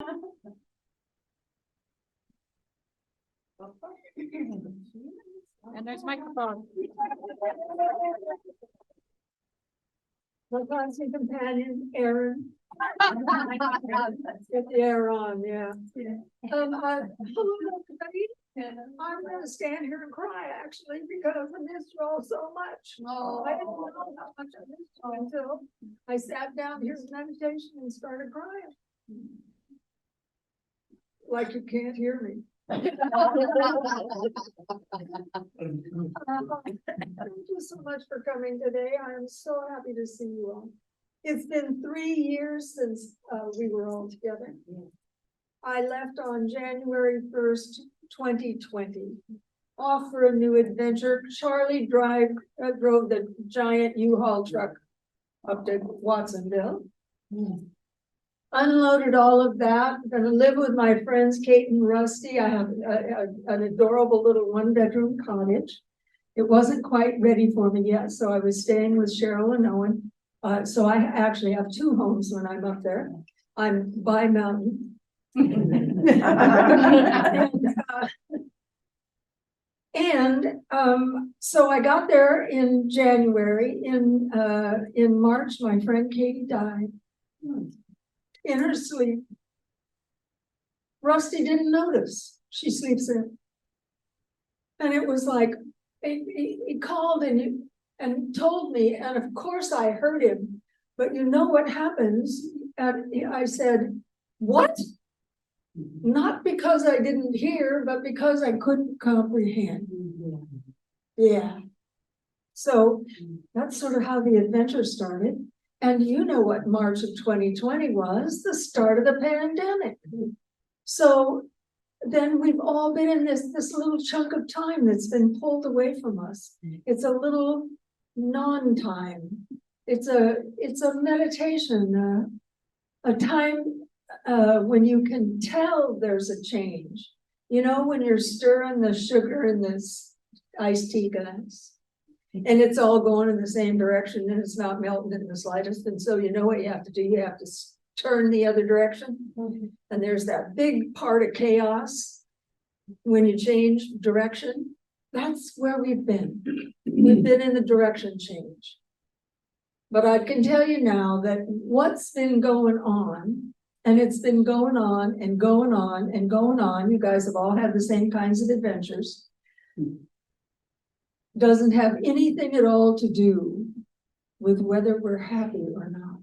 And there's microphone. My constant companion, Aaron. Get the air on, yeah. Hello, everybody. I'm gonna stand here and cry actually because I missed you all so much. Oh. I didn't know how much I missed you until I sat down here in meditation and started crying. Like you can't hear me. Thank you so much for coming today. I am so happy to see you all. It's been 3 years since we were all together. I left on January 1st, 2020, off for a new adventure. Charlie drove the giant U-Haul truck up to Watsonville. Unloaded all of that. I'm gonna live with my friends Kate and Rusty. I have an adorable little 1-bedroom cottage. It wasn't quite ready for me yet, so I was staying with Cheryl and Owen. So I actually have 2 homes when I'm up there. I'm by mountain. So I got there in January. In March, my friend Katie died. In her sleep. Rusty didn't notice. She sleeps in. And it was like, he called and told me, and of course I heard him, but you know what happens? And I said, what? Not because I didn't hear, but because I couldn't comprehend. Yeah. So that's sort of how the adventure started. And you know what March of 2020 was, the start of the pandemic. So then we've all been in this little chunk of time that's been pulled away from us. It's a little non-time. It's a meditation, a time when you can tell there's a change. You know, when you're stirring the sugar in this iced tea glass. And it's all going in the same direction and it's not melting in the slightest. And so you know what you have to do? You have to turn the other direction. And there's that big part of chaos when you change direction. That's where we've been. We've been in the direction change. But I can tell you now that what's been going on, and it's been going on and going on and going on. You guys have all had the same kinds of adventures. Doesn't have anything at all to do with whether we're happy or not.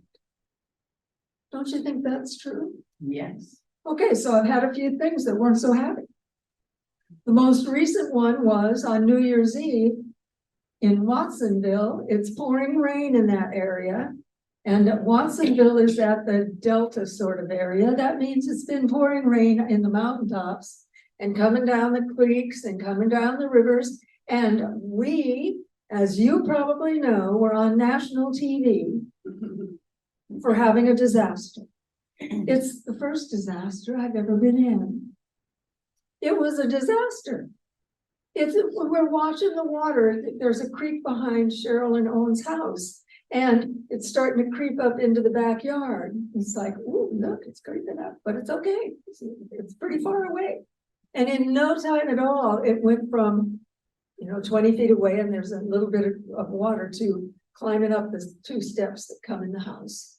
Don't you think that's true? Yes. Okay, so I've had a few things that weren't so happy. The most recent one was on New Year's Eve in Watsonville. It's pouring rain in that area. And Watsonville is at the Delta sort of area. That means it's been pouring rain in the mountaintops and coming down the creeks and coming down the rivers. And we, as you probably know, were on national TV for having a disaster. It's the first disaster I've ever been in. It was a disaster. We're watching the water. There's a creek behind Cheryl and Owen's house, and it's starting to creep up into the backyard. It's like, ooh, look, it's creeping up, but it's okay. It's pretty far away. And in no time at all, it went from 20 feet away, and there's a little bit of water to climbing up the 2 steps that come in the house.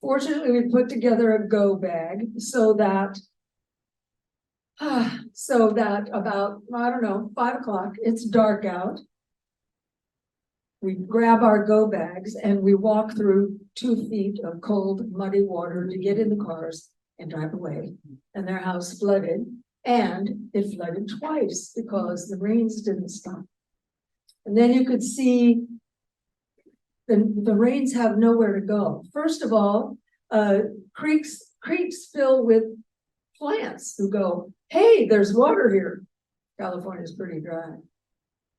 Fortunately, we put together a go bag so that about, I don't know, 5 o'clock, it's dark out. We grab our go bags and we walk through 2 feet of cold, muddy water to get in the cars and drive away. And their house flooded. And it flooded twice because the rains didn't stop. And then you could see the rains have nowhere to go. First of all, creeks fill with plants who go, hey, there's water here. California's pretty dry.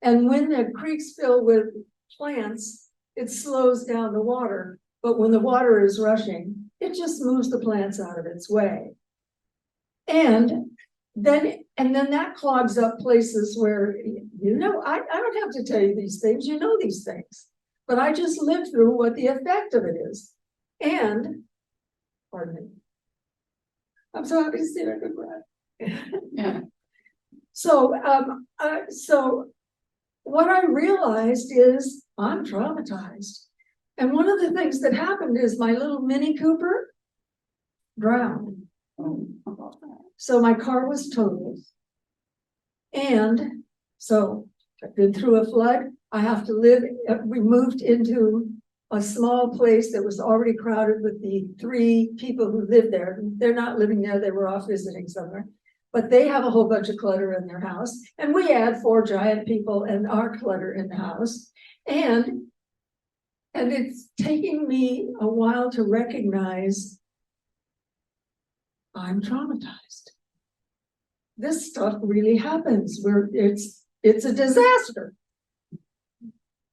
And when the creeks fill with plants, it slows down the water. But when the water is rushing, it just moves the plants out of its way. And then that clogs up places where, I don't have to tell you these things, you know these things, but I just lived through what the effect of it is. And, pardon me, I'm so happy to see her good breath. Yeah. So, so what I realized is I'm traumatized. And one of the things that happened is my little Mini Cooper drowned. So my car was totaled. And so I've been through a flood. I have to live, we moved into a small place that was already crowded with the 3 people who lived there. They're not living there, they were off visiting somewhere. But they have a whole bunch of clutter in their house. And we add 4 giant people and our clutter in the house. And it's taking me a while to recognize I'm traumatized. This stuff really happens where it's a disaster.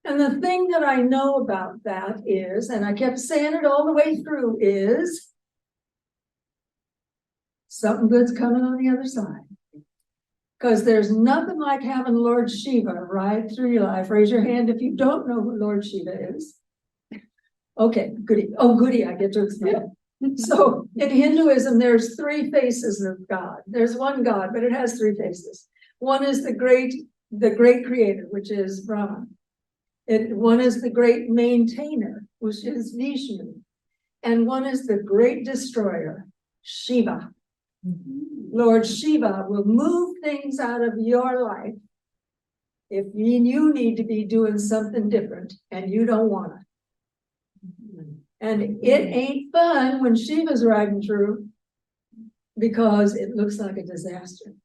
And the thing that I know about that is, and I kept saying it all the way through, is something good's coming on the other side. Because there's nothing like having Lord Shiva ride through your life. Raise your hand if you don't know who Lord Shiva is. Okay, goody. Oh, goody, I get to explain. So in Hinduism, there's 3 faces of God. There's one God, but it has 3 faces. One is the great creator, which is Brahma. One is the great maintainer, which is Vishnu. And one is the great destroyer, Shiva. Lord Shiva will move things out of your life if you need to be doing something different and you don't want it. And it ain't fun when Shiva's riding through because it looks like a disaster.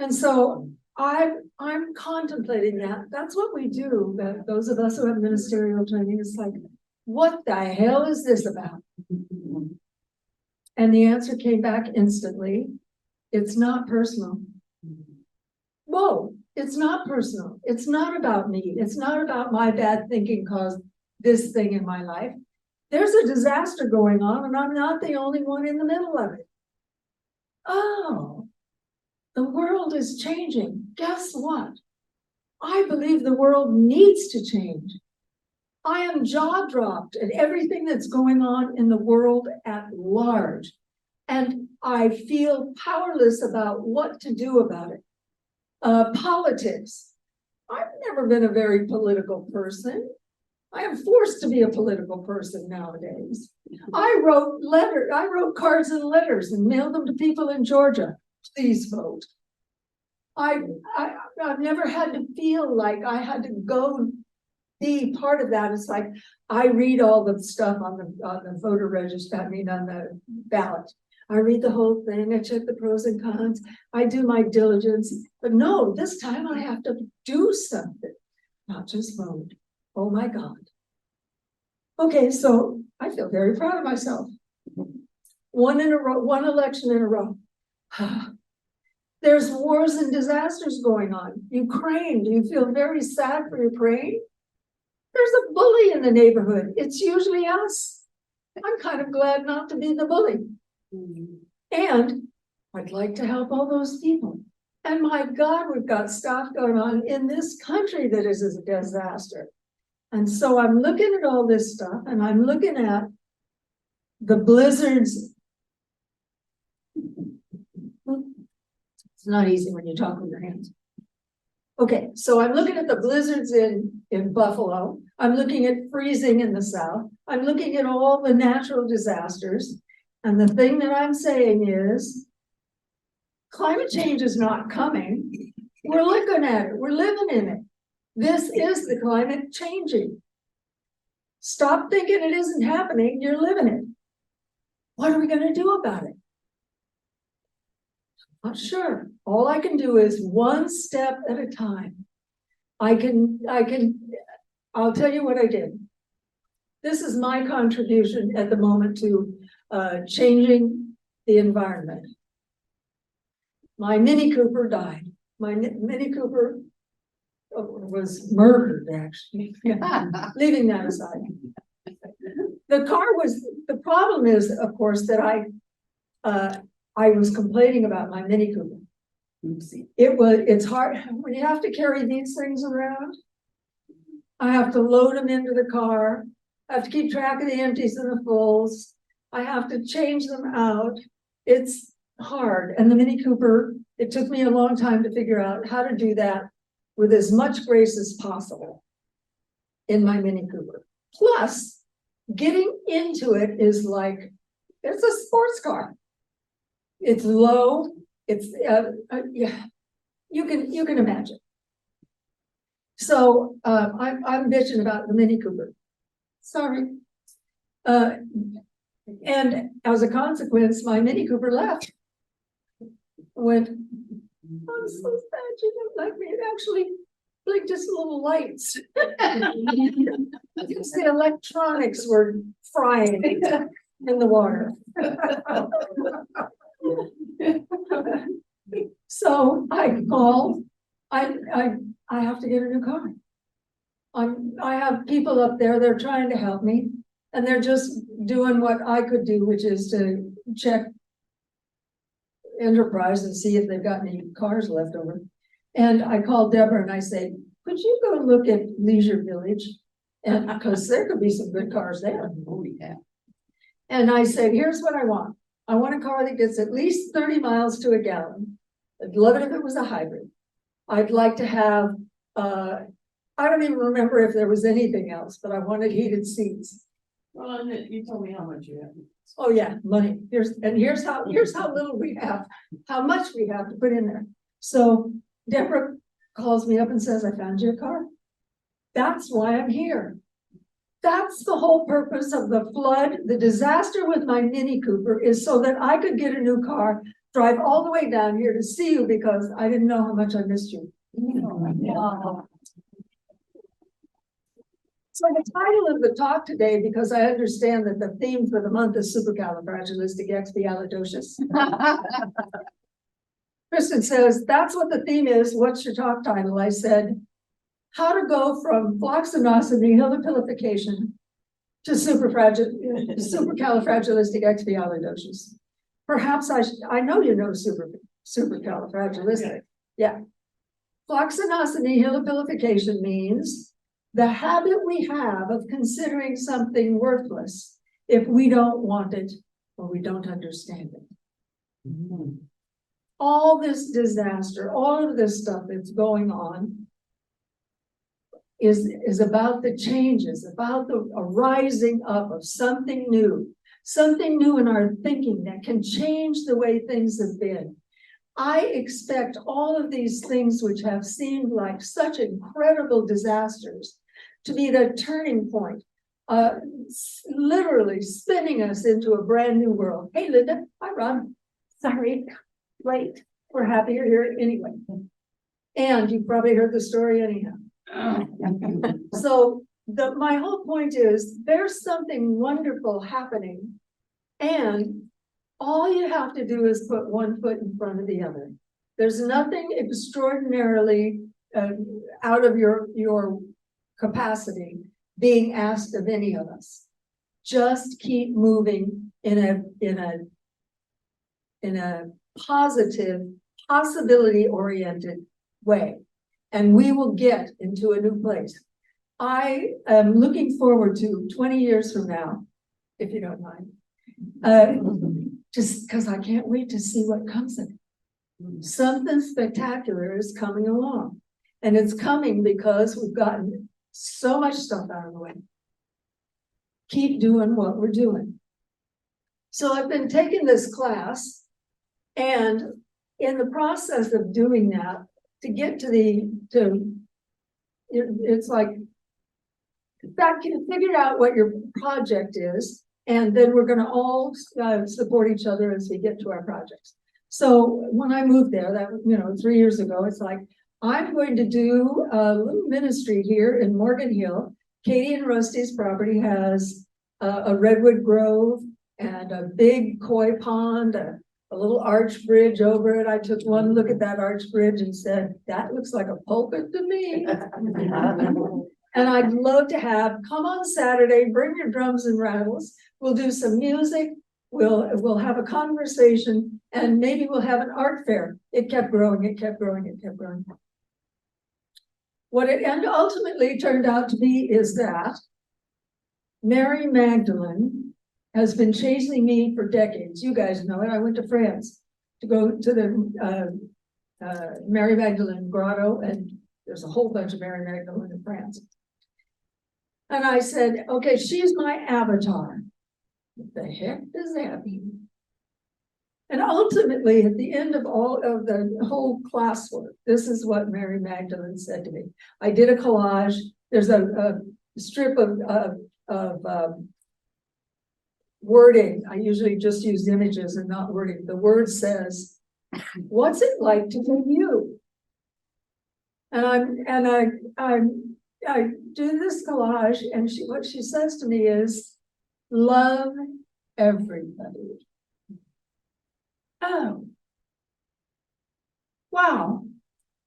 And so I'm contemplating that. That's what we do. Those of us who have ministerial training, it's like, what the hell is this about? And the answer came back instantly. It's not personal. Whoa, it's not personal. It's not about me. It's not about my bad thinking caused this thing in my life. There's a disaster going on and I'm not the only one in the middle of it. Oh, the world is changing. Guess what? I believe the world needs to change. I am jaw dropped at everything that's going on in the world at large. And I feel powerless about what to do about it. Politics. I've never been a very political person. I am forced to be a political person nowadays. I wrote cards and letters and mailed them to people in Georgia. Please vote. I've never had to feel like I had to go be part of that. It's like I read all the stuff on the voter register, on the ballot. I read the whole thing, I check the pros and cons, I do my diligence, but no, this time I have to do something, not just vote. Oh my God. Okay, so I feel very proud of myself. One election in a row. There's wars and disasters going on. Ukraine, do you feel very sad for Ukraine? There's a bully in the neighborhood. It's usually us. I'm kind of glad not to be the bully. And I'd like to help all those people. And my God, we've got stuff going on in this country that is a disaster. And so I'm looking at all this stuff and I'm looking at the blizzards. It's not easy when you talk with your hands. Okay, so I'm looking at the blizzards in Buffalo. I'm looking at freezing in the South. I'm looking at all the natural disasters. And the thing that I'm saying is, climate change is not coming. We're looking at it. We're living in it. This is the climate changing. Stop thinking it isn't happening. You're living it. What are we going to do about it? Not sure. All I can do is one step at a time. I'll tell you what I did. This is my contribution at the moment to changing the environment. My Mini Cooper died. My Mini Cooper was murdered, actually. Leaving that aside. The problem is, of course, that I was complaining about my Mini Cooper. It's hard when you have to carry these things around. I have to load them into the car. I have to keep track of the empties and the fulls. I have to change them out. It's hard. And the Mini Cooper, it took me a long time to figure out how to do that with as much grace as possible in my Mini Cooper. Plus, getting into it is like, it's a sports car. It's low, it's, yeah, you can imagine. So, I'm bitching about the Mini Cooper. Sorry. And as a consequence, my Mini Cooper left. Went, I'm so sad you don't like me. It actually blinked just little lights. Because the electronics were frying in the water. So I called, I have to get a new car. I have people up there, they're trying to help me, and they're just doing what I could do, which is to check Enterprise and see if they've got any cars left over. And I called Deborah and I said, could you go look at Leisure Village? And because there could be some good cars there. Oh, yeah. And I said, here's what I want. I want a car that gets at least 30 miles to a gallon. I'd love it if it was a hybrid. I'd like to have, I don't even remember if there was anything else, but I wanted heated seats. Well, and you told me how much you have. Oh yeah, money. Here's how little we have, how much we have to put in there. So Deborah calls me up and says, I found you a car. That's why I'm here. That's the whole purpose of the flood. The disaster with my Mini Cooper is so that I could get a new car, drive all the way down here to see you because I didn't know how much I missed you. So the title of the talk today, because I understand that the theme for the month is supercalifragilisticexpialidocious. Kristen says, that's what the theme is. What's your talk title? I said, how to go from floccinaucinihilipilification to supercalifragilisticexpialidocious. Perhaps I know you know supercalifragilistic. Yeah. Floccinaucinihilipilification means the habit we have of considering something worthless if we don't want it or we don't understand it. Mm-hmm. All this disaster, all of this stuff that's going on is about the changes, about the rising up of something new in our thinking that can change the way things have been. I expect all of these things which have seemed like such incredible disasters to be the turning point, literally spinning us into a brand new world. Hey, Linda, hi, Ron. Sorry, late. We're happy you're here anyway. And you've probably heard the story anyhow. So my whole point is there's something wonderful happening, and all you have to do is put one foot in front of the other. There's nothing extraordinarily out of your capacity being asked of any of us. Just keep moving in a positive, possibility-oriented way, and we will get into a new place. I am looking forward to 20 years from now, if you don't mind, just because I can't wait to see what comes of it. Something spectacular is coming along, and it's coming because we've gotten so much stuff out of the way. Keep doing what we're doing. So I've been taking this class, and in the process of doing that, to get to it's like that can figure out what your project is, and then we're going to all support each other as we get to our projects. So when I moved there, that 3 years ago, it's like I'm going to do a little ministry here in Morgan Hill. Katie and Rusty's property has a redwood grove and a big koi pond, a little arch bridge over it. I took one look at that arch bridge and said, that looks like a pulpit to me. And I'd love to come on Saturday, bring your drums and rattles. We'll do some music. We'll have a conversation, and maybe we'll have an art fair. It kept growing, it kept growing, it kept growing. What it ultimately turned out to be is that Mary Magdalene has been chasing me for decades. You guys know it. I went to France to go to the Mary Magdalene Grotto, and there's a whole bunch of Mary Magdalene in France. And I said, okay, she's my avatar. What the heck does that mean? And ultimately, at the end of all of the whole classwork, this is what Mary Magdalene said to me. I did a collage. There's a strip of wording. I usually just use images and not wording. The word says, "What's it like to be you?" And I do this collage, and what she says to me is, "Love everybody." Oh, wow.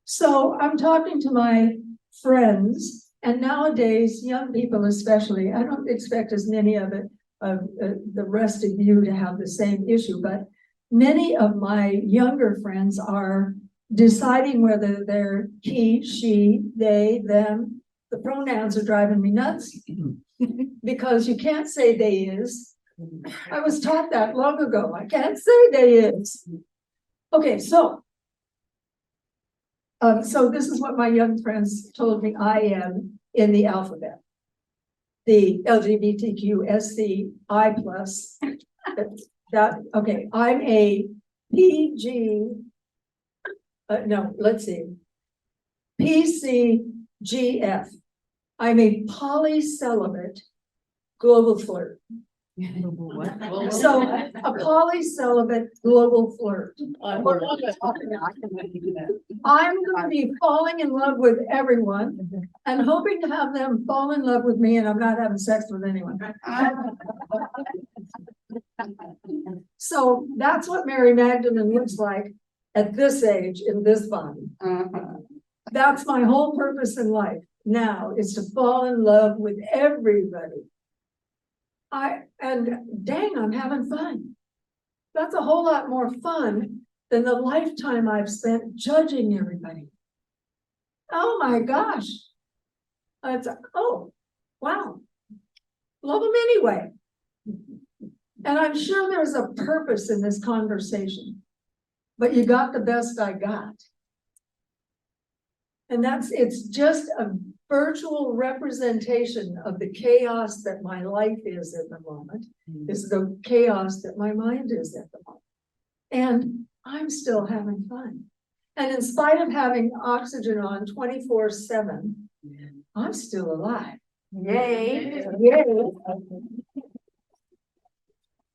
So I'm talking to my friends, and nowadays, young people especially, I don't expect as many of the rest of you to have the same issue, but many of my younger friends are deciding whether they're he, she, they, them. The pronouns are driving me nuts because you can't say they is. I was taught that long ago. I can't say they is. Okay, so this is what my young friends told me I am in the alphabet. The LGBTQSCI plus. Okay, I'm a PG. No, let's see. PCGF. I'm a polycelibate global flirt. So a polycelibate global flirt. I'm going to be falling in love with everyone and hoping to have them fall in love with me, and I'm not having sex with anyone. So that's what Mary Magdalene looks like at this age in this body. That's my whole purpose in life now, is to fall in love with everybody. And dang, I'm having fun. That's a whole lot more fun than the lifetime I've spent judging everybody. Oh my gosh. It's oh, wow. Love them anyway. And I'm sure there's a purpose in this conversation, but you got the best I got. And it's just a virtual representation of the chaos that my life is at the moment, is the chaos that my mind is at the moment. And I'm still having fun. And in spite of having oxygen on 24/7, I'm still alive. Yay. Yay.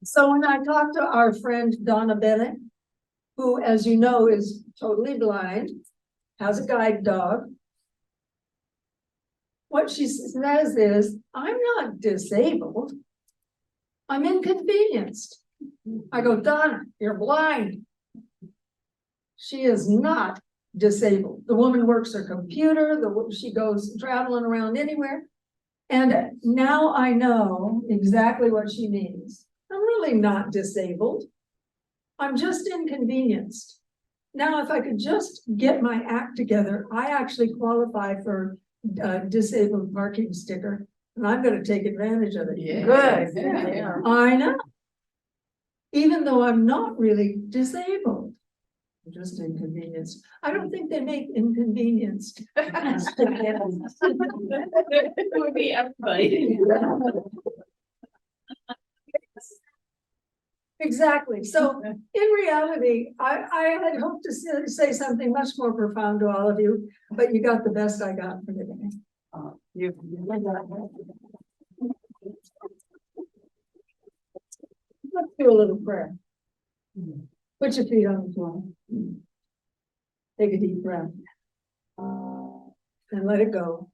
So when I talk to our friend Donna Bennett, who, as you know, is totally blind, has a guide dog, what she says is, I'm not disabled. I'm inconvenienced. I go, Donna, you're blind. She is not disabled. The woman works her computer. She goes traveling around anywhere. And now I know exactly what she means. I'm really not disabled. I'm just inconvenienced. Now, if I could just get my act together, I actually qualify for a disabled parking sticker, and I'm going to take advantage of it. Yeah. Good. Yeah. I know. Even though I'm not really disabled. I'm just inconvenienced. I don't think they make inconvenienced. It would be everybody. Exactly. So in reality, I had hoped to say something much more profound to all of you, but you got the best I got for today. Let's do a little prayer. Put your feet on the floor. Take a deep breath. And let it go.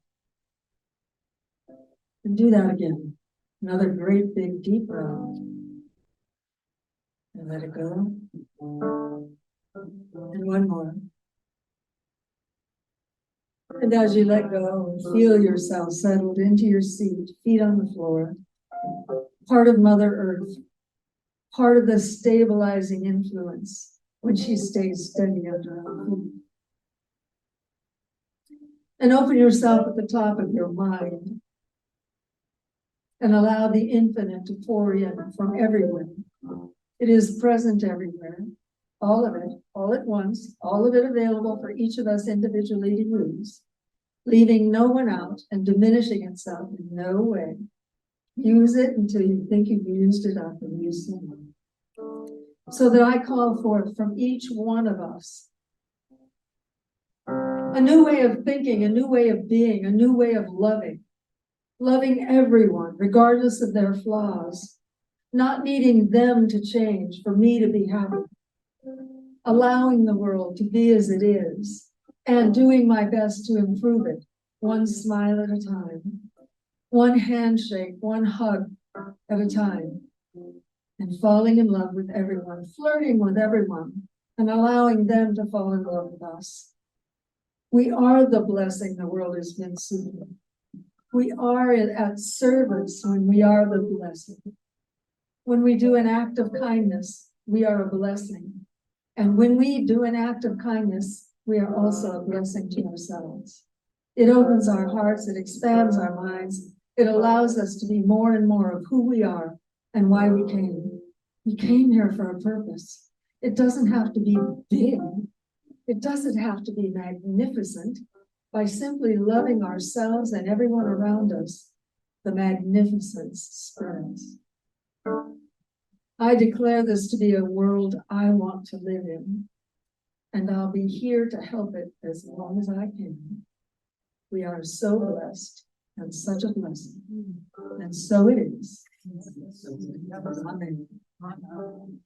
And do that again. Another great big deep breath. And let it go. And one more. And as you let go, feel yourself settled into your seat, feet on the floor, part of Mother Earth, part of the stabilizing influence when she stays steady under her feet. And open yourself at the top of your mind and allow the infinite to pour in from everywhere. It is present everywhere, all of it, all at once, all of it available for each of us individually to use, leaving no one out and diminishing itself in no way. Use it until you think you've used it up and use it more. So that I call forth from each one of us a new way of thinking, a new way of being, a new way of loving everyone, regardless of their flaws, not needing them to change for me to be happy, allowing the world to be as it is, and doing my best to improve it, one smile at a time, one handshake, one hug at a time, and falling in love with everyone, flirting with everyone, and allowing them to fall in love with us. We are the blessing the world has been seeking. We are at service when we are the blessing. When we do an act of kindness, we are a blessing. And when we do an act of kindness, we are also a blessing to ourselves. It opens our hearts, it expands our minds, it allows us to be more and more of who we are and why we came. We came here for a purpose. It doesn't have to be big. It doesn't have to be magnificent. By simply loving ourselves and everyone around us, the magnificence spreads. I declare this to be a world I want to live in, and I'll be here to help it as long as I can. We are so blessed and such a blessing, and so it is. Amen.